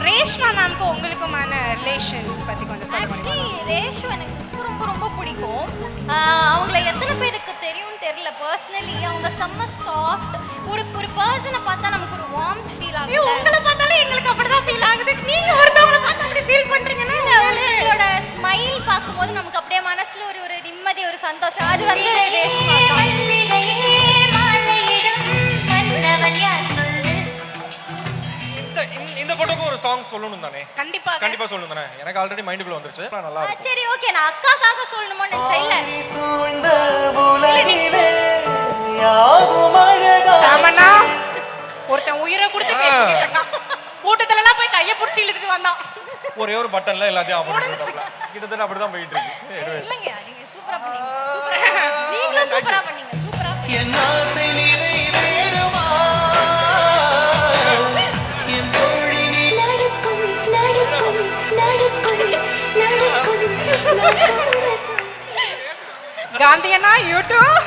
Reshma மேம்க்கு உங்களுக்குமான relation பத்தி கொஞ்சம் சொல்லுங்க. ஆக்சுவலி ரேஷு எனக்கு ரொம்ப ரொம்ப பிடிக்கும். அவங்கள எத்தனை பேருக்கு தெரியும்னு தெரியல. பர்சனலி அவங்க செம்ம சாஃப்ட். ஒரு பர்சனை பார்த்தா நமக்கு ஒரு வார்ம்த் ஃபீல் ஆகுது. உங்களை பார்த்தாலே எங்களுக்கு அப்படிதான் ஃபீல் ஆகுது. நீங்க ஒருத்தவங்கள பார்த்து அப்படி ஃபீல் பண்றீங்கன்னா அவங்களோட ஸ்மைல் பார்க்கும்போது நமக்கு அப்படியே மனசுல ஒரு நிம்மதி, ஒரு சந்தோஷம். அது வந்து ரேஷ்மா தான். இந்த போட்டோக்கு ஒரு சாங் சொல்லணும் தானே? கண்டிப்பா சொல்லணும் தானே? எனக்கு ஆல்ரெடி மைண்டுக்குள்ள வந்துருச்சு. நல்லா இருக்கு. சரி ஓகே, நான் அக்காக்காக சொல்லணுமோ நினைச்சேன். சாமண்ணா ஒருத்தன் உயிரை கொடுத்து பேசிட்டு இருக்கான். கூட்டத்துலலாம் போய் கையை பிடிச்சி இழுத்துட்டு வந்தான். ஒரே ஒரு பட்டன்ல எல்லாத்தையும் ஆஃப் பண்ணிட்டாங்க. கிட்டத்தட்ட அப்படிதான் போயிட்டு இருக்கு. இல்லங்க, நீங்க சூப்பரா பண்ணீங்க. நீங்களும் சூப்பரா பண்ணீங்க. என் ஆசை நிறைவேறுமா? என் தோழி நீ நடக்கும் காந்தி அண்ணா யூடியூப்